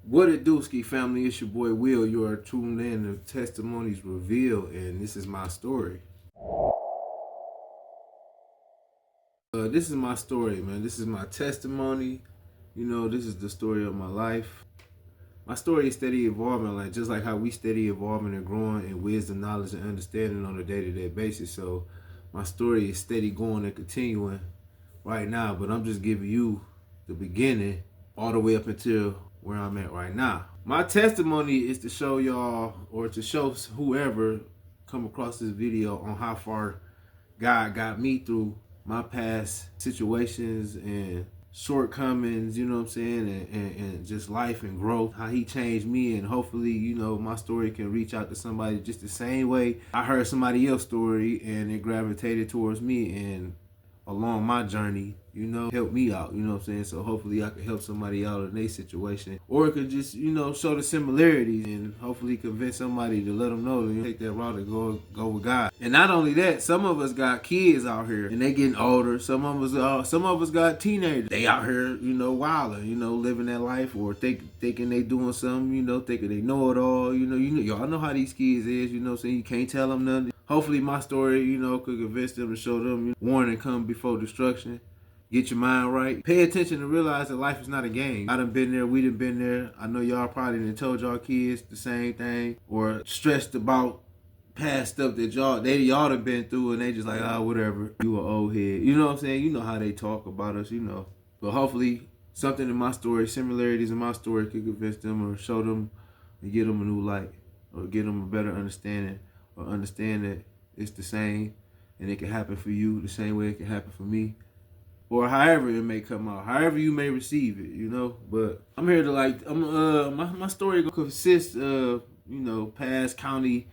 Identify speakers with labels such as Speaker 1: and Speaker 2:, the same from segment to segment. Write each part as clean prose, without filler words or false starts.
Speaker 1: What it do, Ski family? It's your boy Will. You are tuned in to Testimonies Revealed, and this is my story. This is my story, man. This is my testimony. You know, this is the story of my life. My story is steady evolving, like just like how we steady evolving and growing in wisdom, knowledge, and understanding on a day-to-day basis. So, my story is steady going and continuing right now, but I'm just giving you the beginning all the way up until where I'm at right now. My testimony is to show y'all or to show whoever come across this video on how far God got me through my past situations and shortcomings, you know what I'm saying, and just life and growth, how he changed me, and hopefully, you know, my story can reach out to somebody just the same way I heard somebody else's story and it gravitated towards me, and along my journey, you know, help me out, you know what I'm saying? So hopefully I can help somebody out in their situation. Or it could just, you know, show the similarities and hopefully convince somebody to let them know to take that route and go with God. And not only that, some of us got kids out here and they getting older. Some of us got teenagers. They out here, you know, wilding, you know, living that life or thinking they doing something, you know, thinking they know it all, you know, y'all know how these kids is, you know what I'm saying? You can't tell them nothing. Hopefully my story, you know, could convince them and show them, you know, warning come before destruction. Get your mind right. Pay attention and realize that life is not a game. I done been there, we done been there. I know y'all probably done told y'all kids the same thing or stressed about past stuff that y'all done been through and they just like, whatever. You an old head. You know what I'm saying? You know how they talk about us, you know. But hopefully something in my story, similarities in my story could convince them or show them and get them a new light or get them a better understanding or understand that it's the same and it can happen for you the same way it can happen for me. Or however it may come out, however you may receive it, you know. But I'm here to my story gonna consist of, you know, past county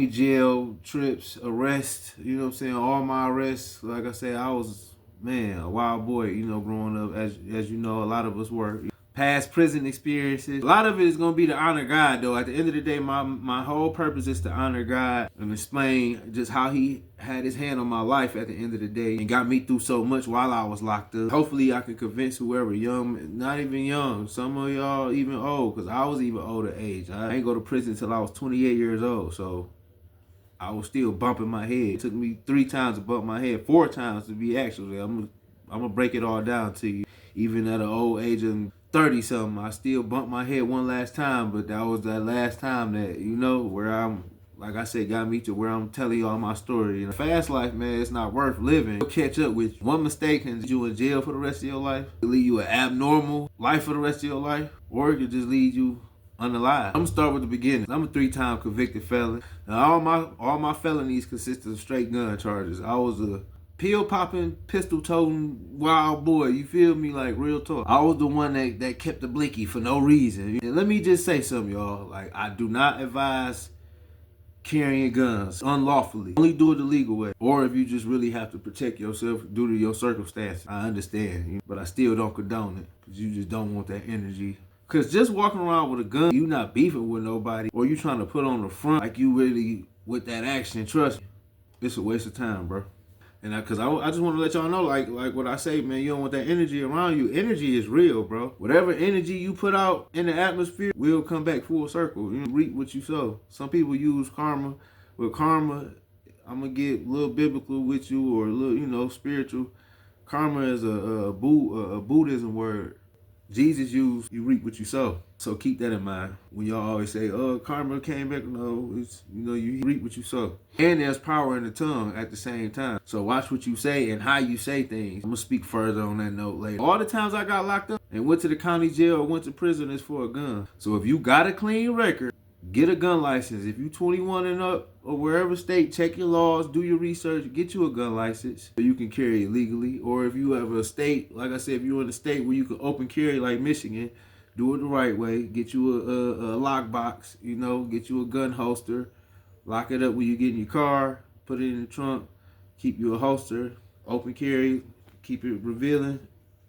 Speaker 1: jail trips, arrests, you know what I'm saying, all my arrests. Like I said, I was, man, a wild boy, you know, growing up, as you know, a lot of us were. Past prison experiences. A lot of it is going to be to honor God, though. At the end of the day, my whole purpose is to honor God and explain just how he had his hand on my life at the end of the day and got me through so much while I was locked up. Hopefully, I can convince whoever, young, not even young, some of y'all even old, because I was even older age. I ain't go to prison until I was 28 years old, so I was still bumping my head. It took me 3 times to bump my head, 4 times to be actually. I'm gonna break it all down to you. Even at an old age of 30 something, I still bumped my head one last time, but that was that last time that, you know, where I'm, like I said, got me to where I'm telling you all my story. You know, fast life, man, it's not worth living. It'll catch up with you. One mistake can lead you in jail for the rest of your life. It'll lead you an abnormal life for the rest of your life, or it could just lead you unalive. I'm gonna start with the beginning. I'm a 3-time convicted felon. Now, all my felonies consist of straight gun charges. I was a pill popping, pistol toting wild boy. You feel me? Like real talk. I was the one that kept the blicky for no reason. And let me just say something, y'all. Like, I do not advise carrying guns unlawfully. Only do it the legal way. Or if you just really have to protect yourself due to your circumstances. I understand, but I still don't condone it because you just don't want that energy. Because just walking around with a gun, you not beefing with nobody, or you trying to put on the front like you really with that action, trust me, it's a waste of time, bro. And because I just want to let y'all know, like what I say, man, you don't want that energy around you. Energy is real, bro. Whatever energy you put out in the atmosphere will come back full circle. You reap what you sow. Some people use karma. With karma, I'm going to get a little biblical with you or a little, you know, spiritual. Karma is a Buddhism word. Jesus used, you reap what you sow. So keep that in mind. When y'all always say, oh, karma came back. No, it's, you know, you reap what you sow. And there's power in the tongue at the same time. So watch what you say and how you say things. I'm going to speak further on that note later. All the times I got locked up and went to the county jail or went to prison is for a gun. So if you got a clean record, get a gun license. If you 21 and up or wherever state, check your laws, do your research, get you a gun license so you can carry it legally. Or if you have a state, like I said, if you're in a state where you can open carry like Michigan, do it the right way. Get you a lock box, you know, get you a gun holster, lock it up when you get in your car, put it in the trunk, keep you a holster, open carry, keep it revealing.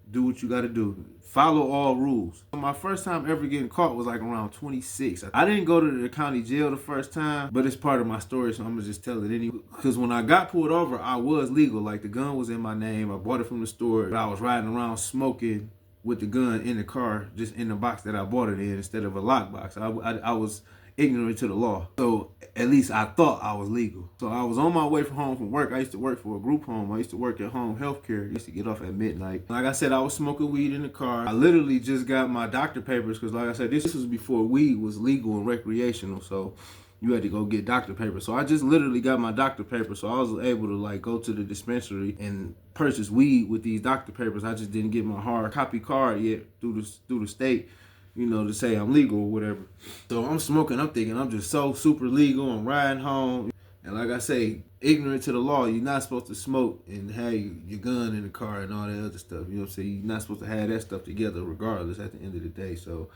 Speaker 1: Do what you got to do. Follow all rules. My first time ever getting caught was like around 26. I didn't go to the county jail the first time, but it's part of my story, so I'm going to just tell it anyway. Because when I got pulled over, I was legal. Like, the gun was in my name. I bought it from the store. But I was riding around smoking with the gun in the car, just in the box that I bought it in instead of a lockbox. I was ignorant to the law. So at least I thought I was legal. So I was on my way from home from work. I used to work for a group home. I used to work at home healthcare. I used to get off at midnight. Like I said, I was smoking weed in the car. I literally just got my doctor papers because, like I said, this was before weed was legal and recreational. So you had to go get doctor papers. So I just literally got my doctor papers. So I was able to like go to the dispensary and purchase weed with these doctor papers. I just didn't get my hard copy card yet through the state, you know, to say I'm legal or whatever. So I'm smoking, I'm thinking I'm just so super legal. I'm riding home. And like I say, ignorant to the law, you're not supposed to smoke and have your gun in the car and all that other stuff. You know what I'm saying? You're not supposed to have that stuff together regardless at the end of the day. So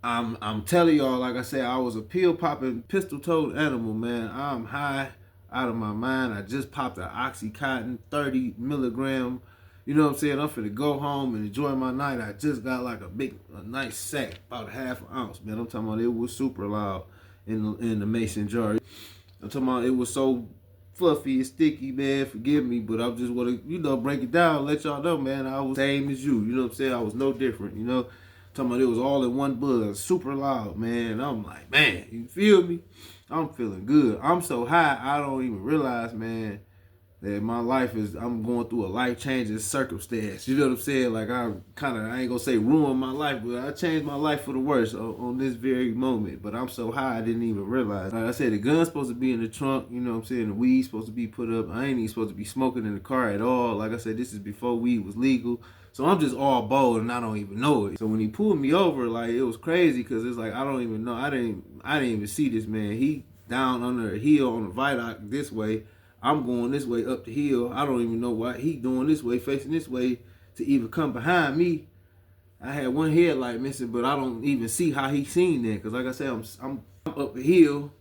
Speaker 1: I'm telling y'all, like I said, I was a pill popping, pistol toed animal, man. I'm high out of my mind. I just popped an Oxycontin 30 milligram. You know what I'm saying? I'm finna go home and enjoy my night. I just got like a nice sack, about a half an ounce, man. I'm talking about it was super loud in the mason jar. I'm talking about it was so fluffy and sticky, man. Forgive me, but I just want to, you know, break it down, let y'all know, man. I was same as you. You know what I'm saying? I was no different, you know. Talking about it was all in one buzz, super loud, man. I'm like, man, you feel me? I'm feeling good. I'm so high, I don't even realize, man, that my life is, I'm going through a life-changing circumstance. You know what I'm saying? Like I ain't gonna say ruined my life, but I changed my life for the worse on this very moment. But I'm so high, I didn't even realize. Like I said, the gun's supposed to be in the trunk, you know what I'm saying? The weed's supposed to be put up. I ain't even supposed to be smoking in the car at all. Like I said, this is before weed was legal. So I'm just all bold and I don't even know it. So when he pulled me over, like it was crazy because it's like I don't even know. I didn't even see this man. He down under a hill on the viaduct this way. I'm going this way up the hill. I don't even know why he doing this way, facing this way to even come behind me. I had one headlight missing, but I don't even see how he seen that. Cause like I said, I'm up the hill.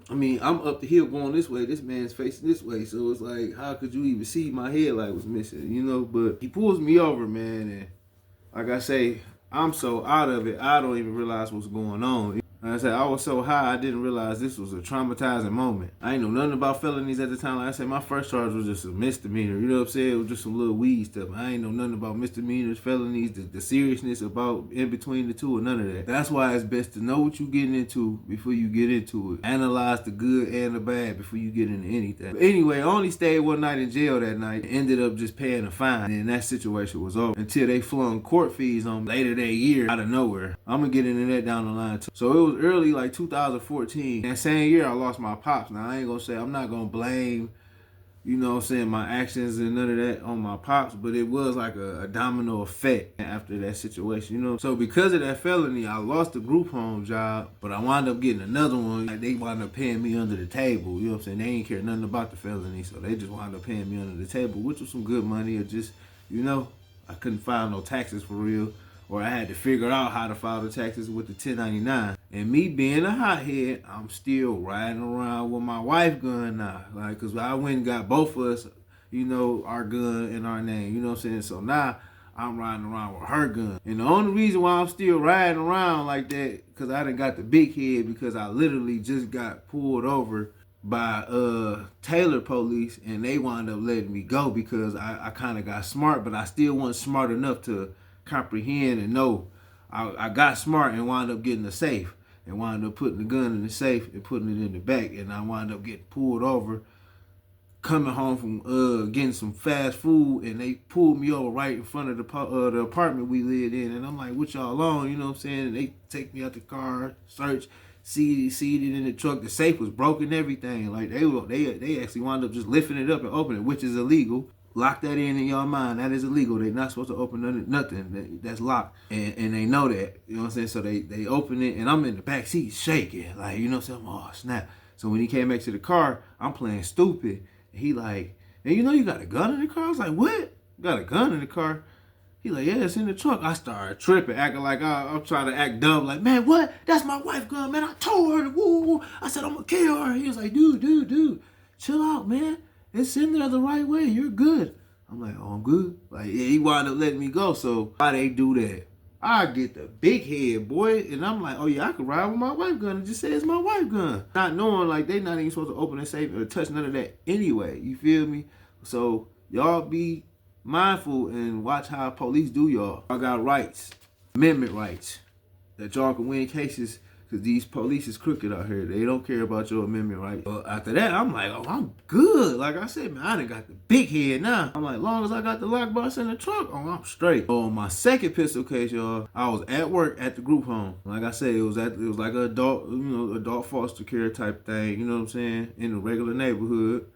Speaker 1: I'm up the hill going this way. This man's facing this way. So it's like, how could you even see my headlight was missing, you know? But he pulls me over, man. And like I say, I'm so out of it, I don't even realize what's going on. Like I said, I was so high, I didn't realize this was a traumatizing moment. I ain't know nothing about felonies at the time. Like I said, my first charge was just a misdemeanor. You know what I'm saying? It was just some little weed stuff. I ain't know nothing about misdemeanors, felonies, the seriousness about in between the two, or none of that. That's why it's best to know what you're getting into before you get into it. Analyze the good and the bad before you get into anything. But anyway, I only stayed one night in jail that night. Ended up just paying a fine, and that situation was over until they flung court fees on me later that year out of nowhere. I'm gonna get into that down the line too. So it was early, like 2014. That same year, I lost my pops. Now, I ain't gonna say, I'm not gonna blame, you know what I'm saying, my actions and none of that on my pops, but it was like a domino effect after that situation, you know? So because of that felony, I lost the group home job, but I wound up getting another one. Like, they wound up paying me under the table, you know what I'm saying? They ain't care nothing about the felony, so they just wound up paying me under the table, which was some good money. Or just, you know, I couldn't file no taxes for real, or I had to figure out how to file the taxes with the 1099. And me being a hothead, I'm still riding around with my wife gun now. Like, cause I went and got both of us, you know, our gun in our name, you know what I'm saying? So now I'm riding around with her gun. And the only reason why I'm still riding around like that, cause I done got the big head, because I literally just got pulled over by Taylor police, and they wound up letting me go because I kind of got smart, but I still wasn't smart enough to comprehend and know. I got smart and wound up getting a safe, and wound up putting the gun in the safe and putting it in the back, and I wound up getting pulled over coming home from getting some fast food, and they pulled me over right in front of the apartment we lived in, and I'm like, what y'all on, you know what I'm saying? And they take me out the car, search, seated in the truck. The safe was broken, everything. Like they actually wound up just lifting it up and opening it, which is illegal. Lock that in your mind. That is illegal. They're not supposed to open nothing that's locked. And they know that. You know what I'm saying? So they open it, and I'm in the back seat shaking. Like, you know what I'm saying? Oh, snap. So when he came back to the car, I'm playing stupid. And he like, hey, you know you got a gun in the car? I was like, what? You got a gun in the car? He like, yeah, it's in the trunk. I started tripping, acting like I'm trying to act dumb. Like, man, what? That's my wife gun, man. I told her to woo. I said, I'm going to kill her. He was like, dude, chill out, man. It's in there the right way. You're good. I'm like, oh, I'm good. Like, yeah, he wound up letting me go. So why they do that? I get the big head, boy. And I'm like, oh, yeah, I could ride with my wife gun. It just says my wife gun. Not knowing, like, they not even supposed to open and safe or touch none of that anyway. You feel me? So y'all be mindful and watch how police do y'all. I got rights, amendment rights, that y'all can win cases. Cause these police is crooked out here. They don't care about your amendment right. After that, I'm like, oh, I'm good. Like I said, man, I done got the big head now. I'm like, long as I got the lockbox in the trunk, oh, I'm straight. On my second pistol case, y'all, I was at work at the group home. Like I said, it was like an adult, adult foster care type thing. You know what I'm saying? In a regular neighborhood.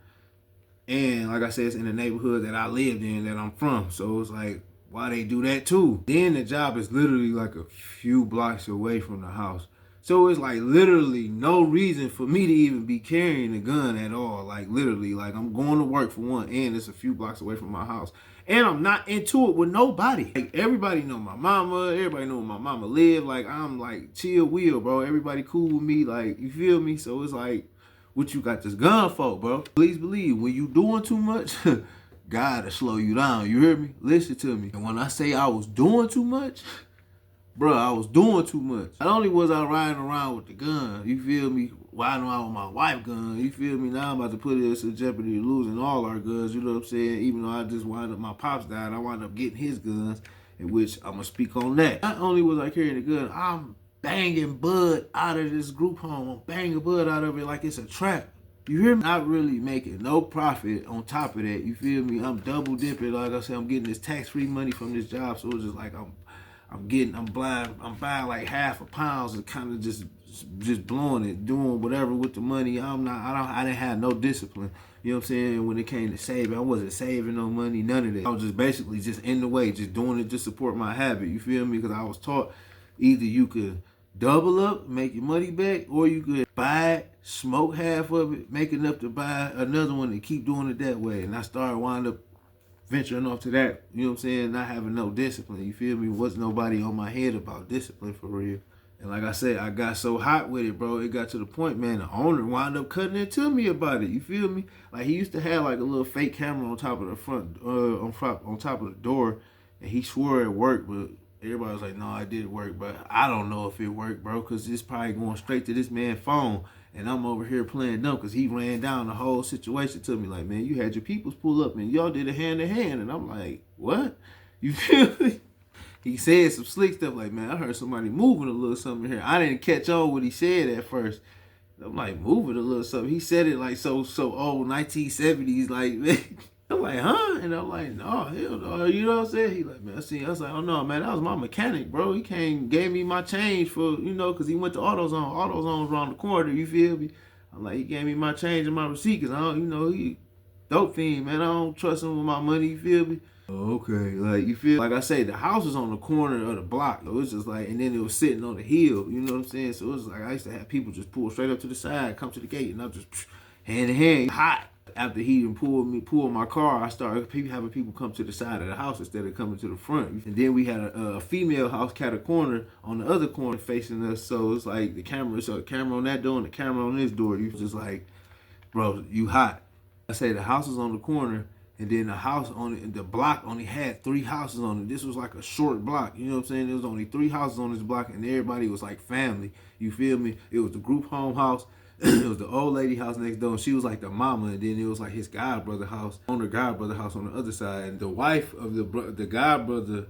Speaker 1: And like I said, it's in the neighborhood that I lived in, that I'm from. So it's like, why they do that too? Then the job is literally like a few blocks away from the house. So it's like literally no reason for me to even be carrying a gun at all. Like literally, like I'm going to work for one, and it's a few blocks away from my house. And I'm not into it with nobody. Like everybody know my mama, everybody know where my mama live. Like I'm like chill wheel, bro. Everybody cool with me, like you feel me? So it's like, what you got this gun for, bro? Please believe, when you doing too much, God will slow you down. You hear me? Listen to me. And when I say I was doing too much, bro, I was doing too much. Not only was I riding around with the gun, you feel me, riding around with my wife gun, you feel me, now I'm about to put us in jeopardy of losing all our guns, you know what I'm saying? Even though I just wound up, my pops died, I wound up getting his guns, in which I'm going to speak on that. Not only was I carrying the gun, I'm banging bud out of this group home. I'm banging bud out of it like it's a trap. You hear me? Not really making no profit on top of that, you feel me? I'm double dipping, like I said, I'm getting this tax-free money from this job, so it's just like I'm buying like half a pound and kind of just blowing it, doing whatever with the money. I didn't have no discipline. You know what I'm saying? When it came to saving, I wasn't saving no money, none of that. I was just basically just in the way, just doing it to support my habit. You feel me? Because I was taught either you could double up, make your money back, or you could buy it, smoke half of it, make enough to buy another one and keep doing it that way. And I started wind up venturing off to that, you know what I'm saying, not having no discipline, you feel me? Wasn't nobody on my head about discipline for real. And like I said, I got so hot with it, bro, it got to the point, man, the owner wound up cutting into me about it, you feel me? Like he used to have like a little fake camera on top of the front, on top of the door, and he swore it worked, but everybody was like, no, it didn't work, but I don't know if it worked, bro, because it's probably going straight to this man's phone. And I'm over here playing dumb because he ran down the whole situation to me. Like, man, you had your peoples pull up and y'all did it hand in hand. And I'm like, what? You feel me? He said some slick stuff like, man, I heard somebody moving a little something here. I didn't catch on what he said at first. I'm like, moving a little something. He said it like so old, 1970s, like, man. I'm like, huh? And I'm like, no, hell no. You know what I'm saying? He like, man, I was like, oh no, man, that was my mechanic, bro. He gave me my change for, because he went to AutoZone. AutoZone's around the corner, you feel me? I'm like, he gave me my change and my receipt, because I don't, he dope fiend, man. I don't trust him with my money, you feel me? Okay, like, you feel, like I say, the house was on the corner of the block. It was just like, and then it was sitting on the hill, you know what I'm saying? So it was like, I used to have people just pull straight up to the side, come to the gate, and I'm just hand in hand, hot. After he pulled my car, I started having people come to the side of the house instead of coming to the front. And then we had a female house cat a corner on the other corner facing us. So it's like the camera on that door and the camera on this door. You just like, bro, you hot. I say the house was on the corner, and then the block only had 3 houses on it. This was like a short block, you know what I'm saying? There was only 3 houses on this block, and everybody was like family. You feel me? It was the group home house. It was the old lady house next door, and she was like the mama, and then it was like his godbrother house, on the other side. And the wife of the godbrother,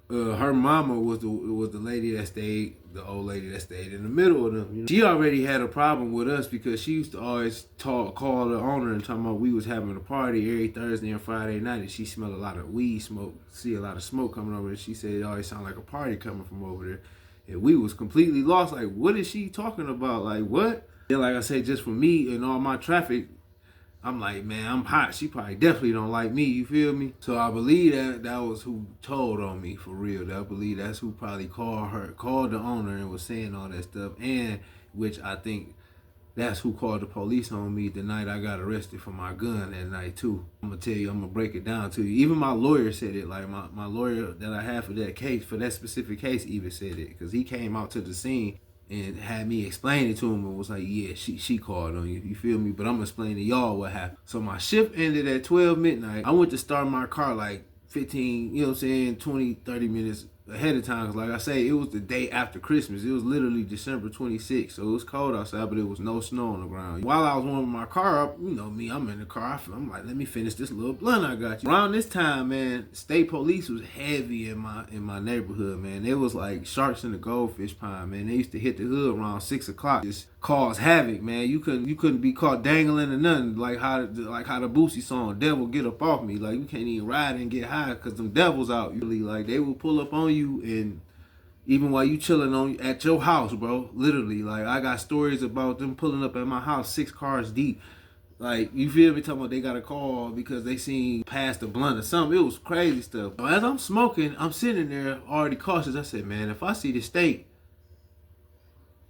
Speaker 1: her mama was the lady that stayed, the old lady that stayed in the middle of them. She already had a problem with us because she used to always call the owner and talking about we was having a party every Thursday and Friday night, and she smelled a lot of weed smoke, see a lot of smoke coming over there. She said it always sounded like a party coming from over there. And we was completely lost. Like, what is she talking about? Like, what? Then, like I said, just for me and all my traffic, I'm like, man, I'm hot. She probably definitely don't like me, you feel me? So I believe that was who told on me, for real. I believe that's who probably called the owner and was saying all that stuff. And which I think that's who called the police on me the night I got arrested for my gun that night too. I'm gonna tell you, I'm gonna break it down to you. Even my lawyer said it, like my lawyer that I had for that case, for that specific case even said it. Because he came out to the scene and had me explain it to him and was like, yeah, she called on you, you feel me? But I'm gonna explain to y'all what happened. So my shift ended at 12 midnight. I went to start my car like 15, you know what I'm saying, 20, 30 minutes ahead of time. 'Cause like I say, it was the day after Christmas. It was literally December 26th. So it was cold outside, but it was no snow on the ground. While I was warming my car up, you know me, I'm in the car. I'm like, let me finish this little blunt I got you. Around this time, man, state police was heavy in my neighborhood, man. They was like sharks in the goldfish pond, man. They used to hit the hood around 6 o'clock. Just cause havoc, man. You couldn't be caught dangling or nothing. Like how the Boosie song, "Devil Get Up Off Me." Like you can't even ride and get high because them devils out. Usually, like they will pull up on you, and even while you chilling on at your house, bro. Literally, like I got stories about them pulling up at my house 6 cars deep. Like, you feel me? Talking about they got a call because they seen past the blunt or something. It was crazy stuff. So as I'm smoking, I'm sitting there already cautious. I said, man, if I see the state,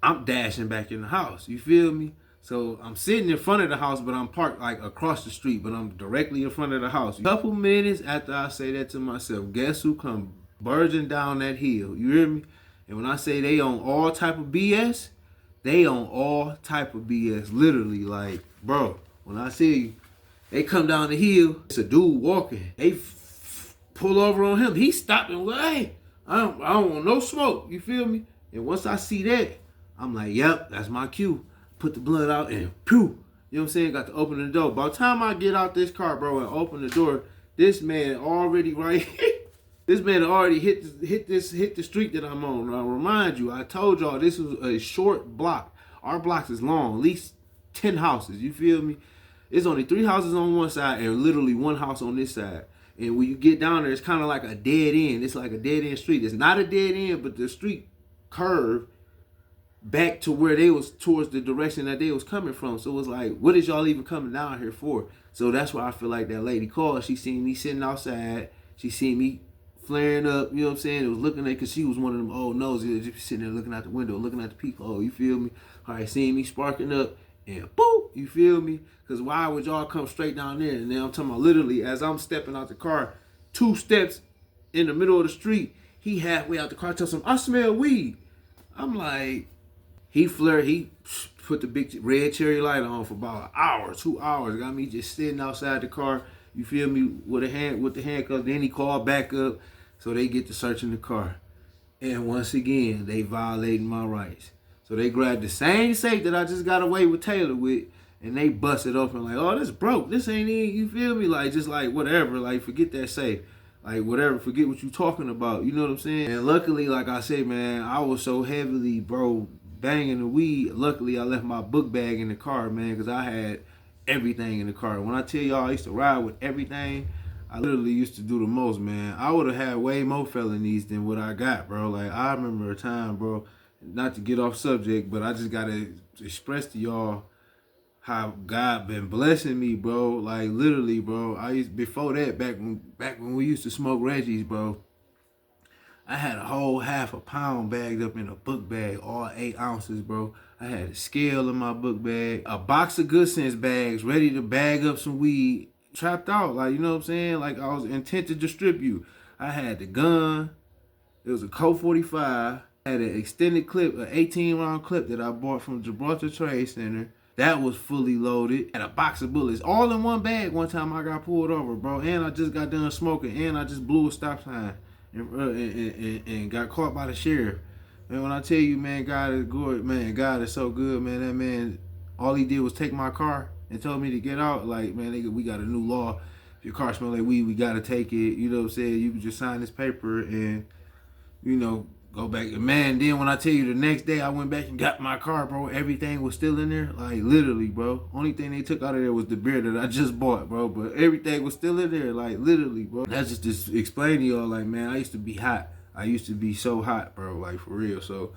Speaker 1: I'm dashing back in the house. You feel me? So I'm sitting in front of the house, but I'm parked like across the street, but I'm directly in front of the house. A couple minutes after I say that to myself, guess who come burgeoning down that hill? You hear me? And when I say they on all type of BS, they on all type of BS. Literally, like, bro, when I see they come down the hill, it's a dude walking. They pull over on him. He stopped and well, hey, I don't want no smoke. You feel me? And once I see that, I'm like, yep, that's my cue. Put the blood out and pew. You know what I'm saying? Got to open the door. By the time I get out this car, bro, and open the door, this man already this man already hit the street that I'm on. Now, remind you, I told y'all this was a short block. Our blocks is long, at least 10 houses. You feel me? There's only 3 houses on one side and literally 1 house on this side. And when you get down there, it's kind of like a dead end. It's like a dead end street. It's not a dead end, but the street curve back to where they was towards the direction that they was coming from. So it was like, what is y'all even coming down here for? So that's why I feel like that lady called. She seen me sitting outside. She seen me flaring up, you know what I'm saying? It was looking at, because she was one of them old noses, just sitting there looking out the window, looking at the peephole, you feel me? All right, seeing me sparking up, and boop, you feel me? Because why would y'all come straight down there? And then I'm talking about literally, as I'm stepping out the car, 2 steps in the middle of the street, he halfway out the car tells him, I smell weed. I'm like, he put the big red cherry light on for about an hour, 2 hours. Got me just sitting outside the car, you feel me, with the handcuffs. Then he called back up, so they get to searching the car. And once again, they violating my rights. So they grabbed the same safe that I just got away with Taylor with, and they busted open like, oh, this broke. This ain't even, you feel me? Like, just like, whatever. Like, forget that safe. Like, whatever. Forget what you talking about. You know what I'm saying? And luckily, like I said, man, I was so heavily, bro, banging the weed. Luckily, I left my book bag in the car, man, because I had everything in the car. When I tell y'all I used to ride with everything, I literally used to do the most, man. I would have had way more felonies than what I got, bro. Like, I remember a time, bro, not to get off subject, but I just got to express to y'all how God been blessing me, bro. Like, literally, bro. Before that, back when we used to smoke Reggie's, bro, I had a whole half a pound bagged up in a book bag, all 8 ounces, bro. I had a scale in my book bag, a box of Good Sense bags, ready to bag up some weed, trapped out, like, you know what I'm saying? Like, I was intent to distribute. I had the gun. It was a Colt 45. I had an extended clip, an 18-round clip that I bought from Gibraltar Trade Center. That was fully loaded. And a box of bullets, all in one bag. One time I got pulled over, bro. And I just got done smoking. And I just blew a stop sign. And got caught by the sheriff. And when I tell you, man, God is good, man, God is so good, man. That man, all he did was take my car and told me to get out. Like, man, we got a new law. If your car smells like weed, we got to take it. You know what I'm saying? You can just sign this paper and, you know, go back. And man, then when I tell you the next day I went back and got my car, bro, everything was still in there. Like, literally, bro. Only thing they took out of there was the beer that I just bought, bro. But everything was still in there, like, literally, bro. That's just to explain to y'all, like, man, I used to be hot. I used to be so hot, bro, like, for real. So,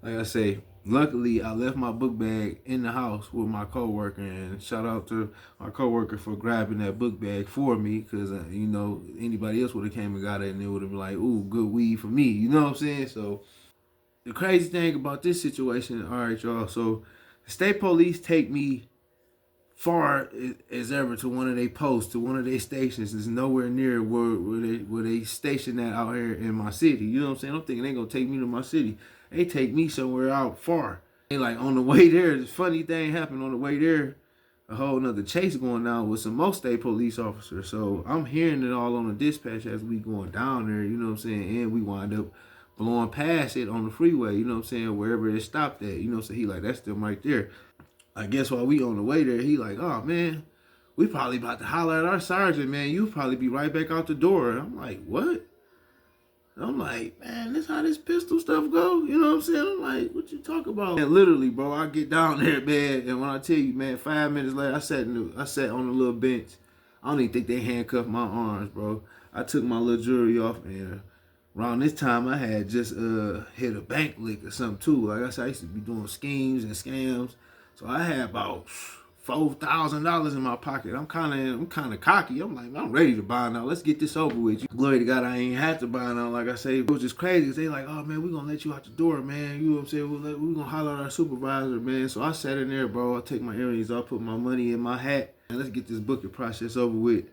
Speaker 1: like I say, luckily, I left my book bag in the house with my coworker, and shout out to my coworker for grabbing that book bag for me, because, you know, anybody else would have came and got it, and it would have been like, ooh, good weed for me. You know what I'm saying? So, the crazy thing about this situation, all right, y'all, so the state police take me far as ever to one of their posts, to one of their stations. It's nowhere near where they station that out here in my city. You know what I'm saying? I'm thinking they gonna take me to my city. They take me somewhere out far. And like on the way there, this funny thing happened on the way there. a whole nother chase going on with some more state police officers. So I'm hearing it all on the dispatch as we going down there, you know what I'm saying? And we wind up blowing past it on the freeway, you know what I'm saying, wherever it stopped at, you know, so he like, that's them right there. I guess while we on the way there, he like, oh man, we probably about to holler at our sergeant, man. You probably be right back out the door. And I'm like, what? I'm like, man, this how this pistol stuff go? You know what I'm saying? I'm like, what you talk about? And literally, bro, I get down there, man, and when I tell you, man, 5 minutes later, I sat on a little bench. I don't even think they handcuffed my arms, bro. I took my little jewelry off, and around this time, I had just hit a bank lick or something too. Like I said, I used to be doing schemes and scams, so I had about $4,000 in my pocket. I'm kind of cocky. I'm like, I'm ready to buy now. Let's get this over with. Glory to God, I ain't had to buy now. Like I say, it was just crazy. Cause they like, oh man, we gonna let you out the door, man. You know what I'm saying? We gonna holler at our supervisor, man. So I sat in there, bro. I take my earrings off, put my money in my hat, and let's get this booking process over with.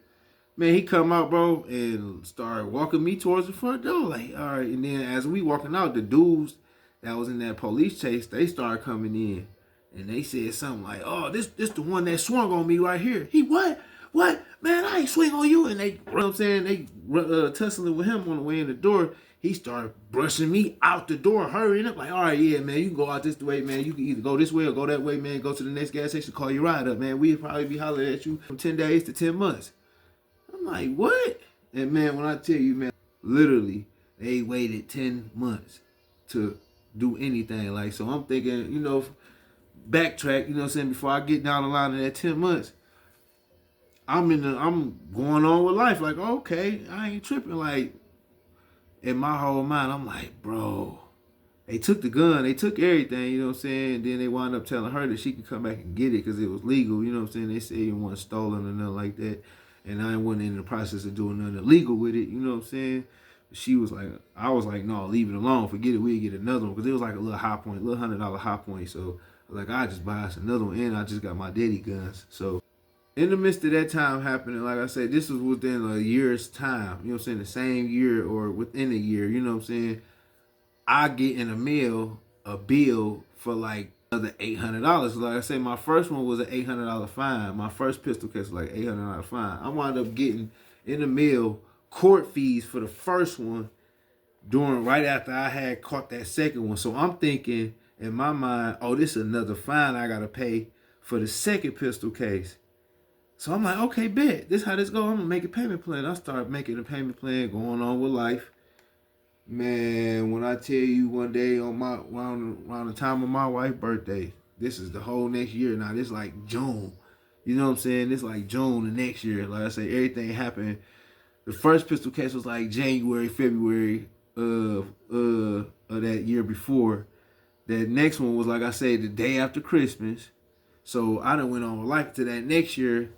Speaker 1: Man, he come out, bro, and started walking me towards the front door. Like, all right. And then as we walking out, the dudes that was in that police chase, they started coming in. And they said something like, oh, this the one that swung on me right here. He, what? What? Man, I ain't swing on you. And they, you know what I'm saying, they tussling with him on the way in the door. He started brushing me out the door, hurrying up. Like, all right, yeah, man, you can go out this way, man. You can either go this way or go that way, man. Go to the next gas station, call your ride up, man. We'll probably be hollering at you from 10 days to 10 months. I'm like, what? And, man, when I tell you, man, literally, they waited 10 months to do anything. Like, so I'm thinking, you know, backtrack, you know what I'm saying, before I get down the line of that 10 months, I'm going on with life. Like, okay, I ain't tripping. Like, in my whole mind, I'm like, bro, they took the gun, they took everything, you know what I'm saying? And then they wound up telling her that she could come back and get it because it was legal, you know what I'm saying? They said it wasn't stolen or nothing like that. And I wasn't in the process of doing nothing illegal with it, you know what I'm saying? She was like, I was like, no, leave it alone, forget it, we'll get another one. Because it was like a little high point, little $100 high point. So like, I just buy us another one, and I just got my daddy guns. So in the midst of that time happening, like I said, this was within a year's time, you know what I'm saying, the same year or within a year, you know what I'm saying, I get in the mail a bill for like another $800. Like I said, my first one was an $800 fine. My first pistol case was like $800 fine. I wound up getting in the mail court fees for the first one right after I had caught that second one. So I'm thinking, in my mind, oh, this is another fine I gotta pay for the second pistol case. So I'm like, okay, bet. This how this go. I'm gonna make a payment plan. I start making a payment plan, going on with life. Man, when I tell you one day on my around the time of my wife's birthday, this is the whole next year now. This like June. You know what I'm saying? This like June the next year. Like I say, everything happened. The first pistol case was like January, February of that year before. That next one was, like I said, the day after Christmas. So I done went on with life to that next year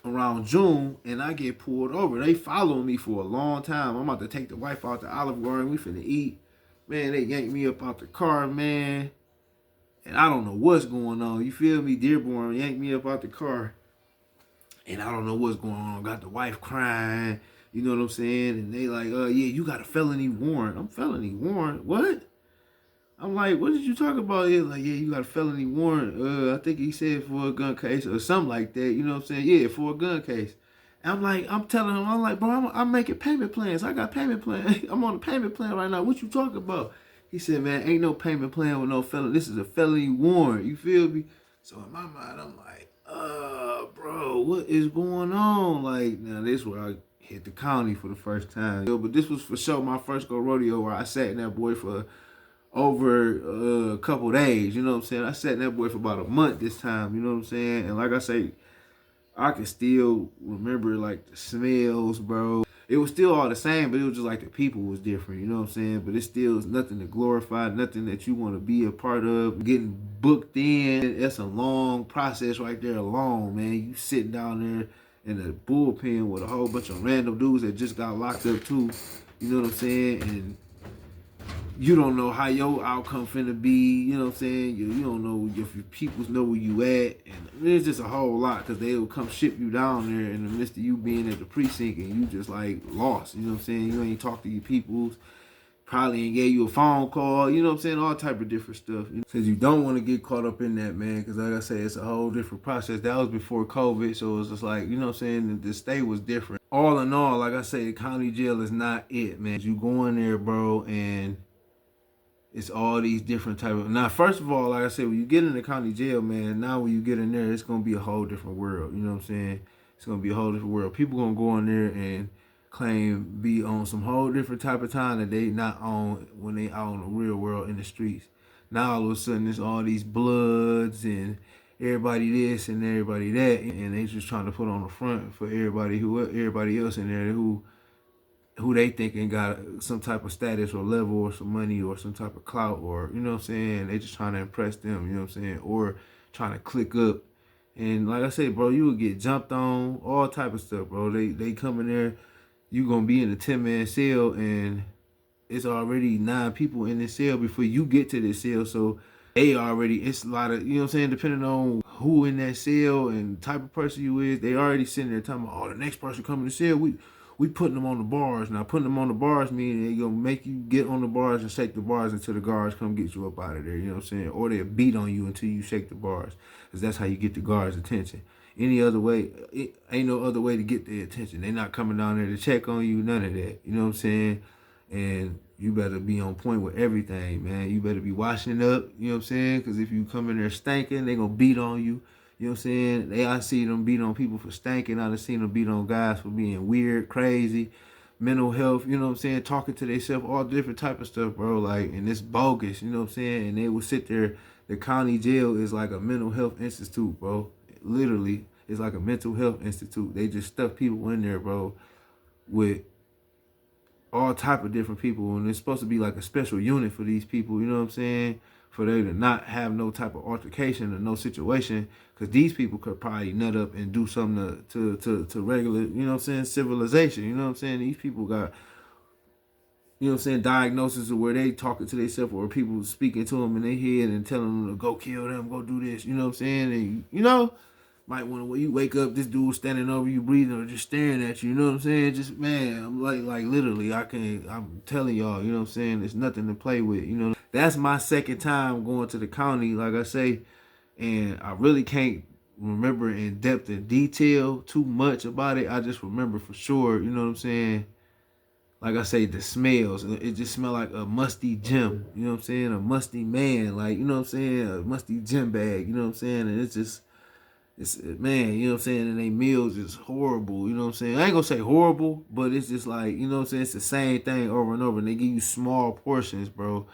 Speaker 1: around June, and I get pulled over. They followed me for a long time. I'm about to take the wife out to Olive Garden. We finna eat. Man, they yanked me up out the car, man. And I don't know what's going on. You feel me? Dearborn yanked me up out the car. And I don't know what's going on. Got the wife crying. You know what I'm saying? And they like, yeah, you got a felony warrant. I'm felony warrant? What? I'm like, what did you talk about? He's like, yeah, you got a felony warrant. I think he said for a gun case or something like that. You know what I'm saying? Yeah, for a gun case. And I'm like, I'm telling him, I'm like, bro, I'm making payment plans. I got payment plan. I'm on a payment plan right now. What you talking about? He said, man, ain't no payment plan with no felony. This is a felony warrant. You feel me? So in my mind, I'm like, bro, what is going on? Like, now this is where I hit the county for the first time. But this was for sure my first go rodeo where I sat in that boy for over a couple days, you know what I'm saying? I sat in that boy for about a month this time, you know what I'm saying? And like I say, I can still remember like the smells, bro. It was still all the same, but it was just like the people was different, you know what I'm saying? But it still is nothing to glorify, nothing that you want to be a part of. Getting booked in, that's a long process right there alone, man. You sitting down there in a bullpen with a whole bunch of random dudes that just got locked up too, you know what I'm saying? And you don't know how your outcome finna be, you know what I'm saying? You don't know if your peoples know where you at. And it's just a whole lot because they'll come ship you down there in the midst of you being at the precinct and you just like lost, you know what I'm saying? You ain't talk to your peoples. probably ain't gave you a phone call, you know what I'm saying? All type of different stuff. Says you don't want to get caught up in that, man, because like I say, it's a whole different process. That was before COVID, so it was just like, you know what I'm saying? The state was different. All in all, like I say, the county jail is not it, man. You go in there, bro, and it's all these different type of. Now, first of all, like I said, when you get in the county jail, man, now when you get in there, it's gonna be a whole different world. You know what I'm saying? It's gonna be a whole different world. People gonna go in there and claim be on some whole different type of time that they not on when they out in the real world in the streets. Now all of a sudden it's all these bloods and everybody this and everybody that, and they just trying to put on the front for everybody else in there who they thinking got some type of status or level or some money or some type of clout, or you know what I'm saying, they just trying to impress them, you know what I'm saying, or trying to click up. And like I said, bro, you would get jumped on, all type of stuff, bro. They come in there, you gonna be in a 10-man cell, and it's already 9 people in this cell before you get to this cell. So they already, it's a lot of, you know what I'm saying, depending on who in that cell and type of person you is, they already sitting there talking about, oh, the next person coming to the cell, we putting them on the bars. Now, putting them on the bars meaning they gonna make you get on the bars and shake the bars until the guards come get you up out of there, you know what I'm saying? Or they'll beat on you until you shake the bars, because that's how you get the guards' attention. Any other way, it ain't no other way to get their attention. They not coming down there to check on you, none of that, you know what I'm saying? And you better be on point with everything, man. You better be washing up, you know what I'm saying? Because if you come in there stinking, they gonna beat on you. You know what I'm saying? I see them beat on people for stinking. I done seen them beat on guys for being weird, crazy, mental health, you know what I'm saying? Talking to themselves, all different type of stuff, bro. Like, and it's bogus, you know what I'm saying? And they will sit there. The county jail is like a mental health institute, bro. Literally, it's like a mental health institute. They just stuff people in there, bro, with all type of different people, and it's supposed to be like a special unit for these people, you know what I'm saying, for they to not have no type of altercation or no situation, because these people could probably nut up and do something to regular, you know what I'm saying, civilization, you know what I'm saying. These people got, you know what I'm saying, diagnosis of where they talking to themselves, or people speaking to them in their head and telling them to go kill them, go do this, you know what I'm saying, and you know, might want to, when you wake up, this dude standing over you breathing or just staring at you, you know what I'm saying? Just, man, I'm like literally, I'm telling y'all, you know what I'm saying? There's nothing to play with, you know? That's my second time going to the county, like I say, and I really can't remember in depth and detail too much about it. I just remember for sure, you know what I'm saying? Like I say, the smells, it just smelled like a musty gym, you know what I'm saying? A musty man, like, you know what I'm saying? A musty gym bag, you know what I'm saying? And it's just, it's, man, you know what I'm saying? And they meals is horrible, you know what I'm saying? I ain't gonna say horrible, but it's just like, you know what I'm saying? It's the same thing over and over. And they give you small portions, bro.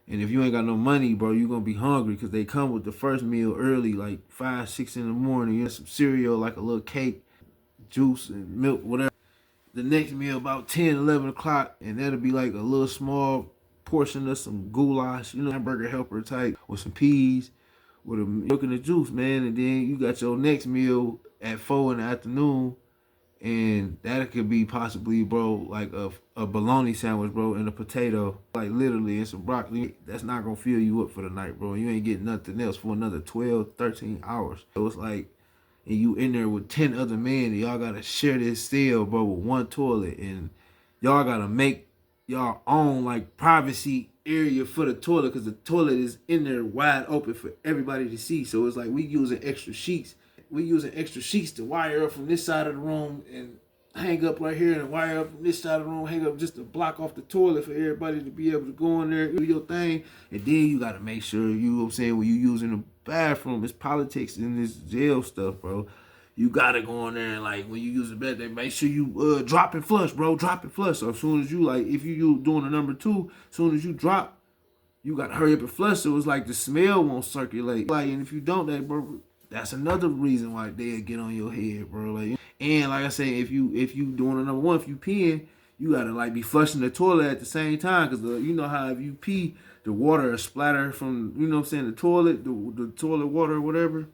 Speaker 1: And if you ain't got no money, bro, you gonna be hungry, because they come with the first meal early, like 5, 6 in the morning. You have some cereal, like a little cake, juice, and milk, whatever. The next meal about 10, 11 o'clock, and that'll be like a little small portion of some goulash, you know, hamburger helper type, with some peas, with a milk and the juice, man. And then you got your next meal at 4 in the afternoon, and that could be possibly, bro, like a bologna sandwich, bro, and a potato, like literally, and some broccoli. That's not gonna fill you up for the night, bro. You ain't getting nothing else for another 12, 13 hours. So it's like, and you in there with 10 other men, and y'all gotta share this cell, bro, with one toilet, and y'all gotta make y'all own like privacy area for the toilet, because the toilet is in there wide open for everybody to see. So it's like we using extra sheets. We using extra sheets to wire up from this side of the room and hang up right here, and wire up from this side of the room, hang up just to block off the toilet for everybody to be able to go in there, do your thing. And then you gotta make sure, you know what I'm saying, when you using the bathroom, it's politics in this jail stuff, bro. You gotta go in there, and like when you use the bathroom, make sure you drop and flush, bro. Drop and flush. So as soon as you, like, if you doing a number 2, as soon as you drop, you gotta hurry up and flush, so it's like the smell won't circulate. Like, and if you don't, that, bro, that's another reason why they'll get on your head, bro. Like, and like I say, if you doing a number 1, if you peeing, you gotta like be flushing the toilet at the same time, because you know how if you pee, the water splatter from, you know what I'm saying, the toilet, the toilet water or whatever.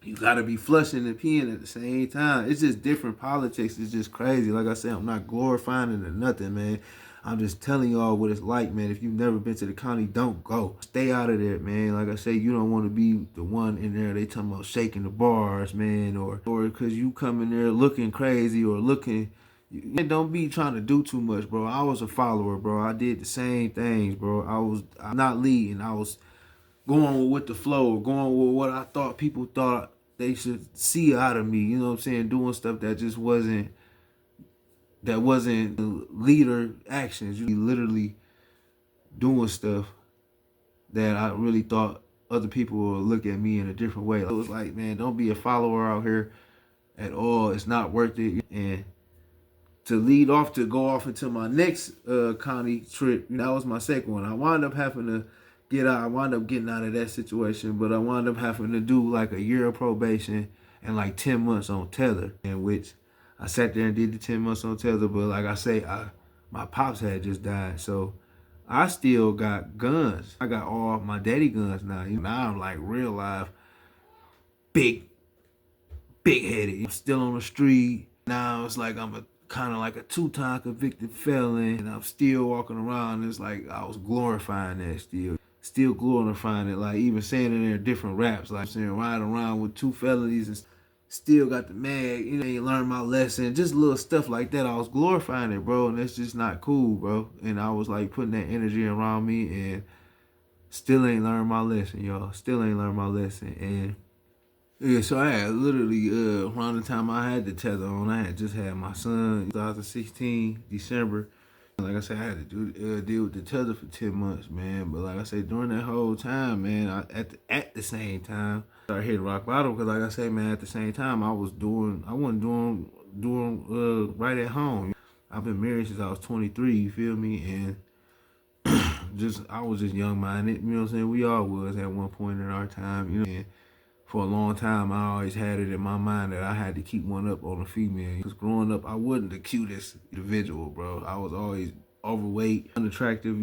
Speaker 1: You gotta be flushing and peeing at the same time. It's just different politics. It's just crazy. Like I said, I'm not glorifying it or nothing, man. I'm just telling y'all what it's like, man. If you've never been to the county, don't go. Stay out of there, man. Like I say, you don't want to be the one in there they talking about shaking the bars, man, or because you come in there looking crazy or looking, Don't be trying to do too much, bro. I was a follower, bro. I did the same things, bro. I'm not leading. I was going with the flow, going with what I thought people thought they should see out of me. You know what I'm saying? Doing stuff that wasn't leader actions. You literally doing stuff that I really thought other people would look at me in a different way. It was like, man, don't be a follower out here at all. It's not worth it. And to go off into my next county trip, that was my second one. I wound up having to get out. I wound up getting out of that situation, but I wound up having to do like a year of probation and like 10 months on tether, in which I sat there and did the 10 months on tether. But like I say, my pops had just died, so I still got guns. I got all my daddy guns now. Now I'm like real life, big headed. I'm still on the street. Now it's like I'm a kind of like a 2-time convicted felon, and I'm still walking around. It's like I was glorifying that still glorifying it. Like even saying it in different raps, like saying riding around with 2 felonies and still got the mag. You learn my lesson, just little stuff like that. I was glorifying it, bro, and that's just not cool, bro. And I was like putting that energy around me, and still ain't learned my lesson, y'all. Still ain't learned my lesson, and yeah, so I had literally, around the time I had the tether on, I had just had my son, 2016, December. Like I said, I had to deal with the tether for 10 months, man. But like I said, during that whole time, man, at the same time, I started hitting rock bottom. Because like I said, man, at the same time, I wasn't doing right at home. I've been married since I was 23, you feel me? And I was just young-minded, you know what I'm saying? We all was at one point in our time, you know. And for a long time, I always had it in my mind that I had to keep one up on a female. Because growing up, I wasn't the cutest individual, bro. I was always overweight, unattractive.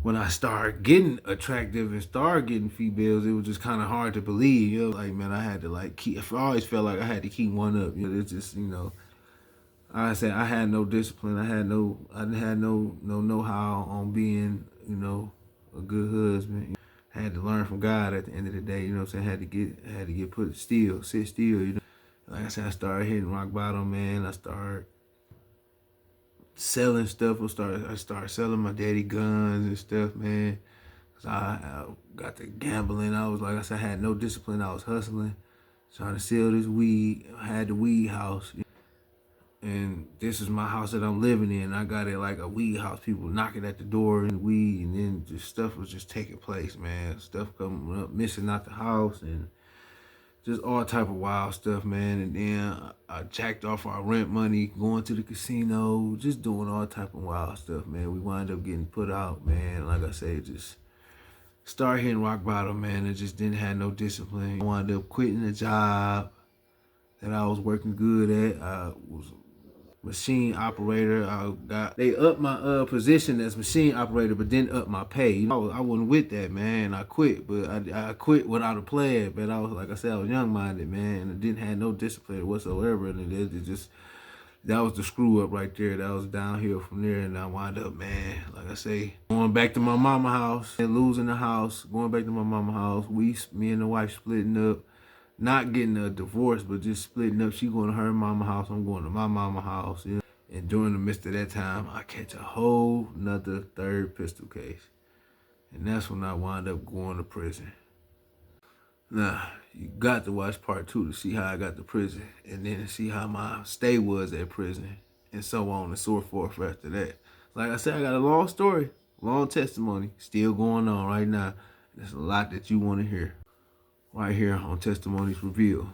Speaker 1: When I started getting attractive and started getting females, it was just kind of hard to believe. Like, man, I had to like keep. I always felt like I had to keep one up. It's just, I said I had no discipline. I didn't have no know-how on being, a good husband. Had to learn from God at the end of the day, you know what I'm saying? Had to get put still, sit still, Like I said, I started hitting rock bottom, man. I started selling stuff. I started selling my daddy guns and stuff, man. Cause I got to gambling. I was like I said, I had no discipline. I was hustling, trying to sell this weed. I had the weed house. And this is my house that I'm living in. I got it like a weed house. People knocking at the door and weed, and then just stuff was just taking place, man. Stuff coming up, missing out the house, and just all type of wild stuff, man. And then I jacked off our rent money, going to the casino, just doing all type of wild stuff, man. We wind up getting put out, man. Like I say, just started hitting rock bottom, man. And just didn't have no discipline. I wound up quitting the job that I was working good at. I was machine operator. They upped my position as machine operator, but didn't up my pay. I wasn't with that, man. I quit, but I quit without a plan. But I was, like I said, I was young-minded, man, and I didn't have no discipline whatsoever. And that was the screw up right there. That was downhill from there, and I wound up, man, like I say, going back to my mama house and losing the house. Going back to my mama house, me and the wife splitting up. Not getting a divorce, but just splitting up. She going to her mama house, I'm going to my mama house. And during the midst of that time, I catch a whole nother third pistol case. And that's when I wound up going to prison. Now, you got to watch part 2 to see how I got to prison. And then see how my stay was at prison. And so on and so forth after that. Like I said, I got a long story, long testimony, still going on right now. There's a lot that you want to hear right here on Testimonies Revealed.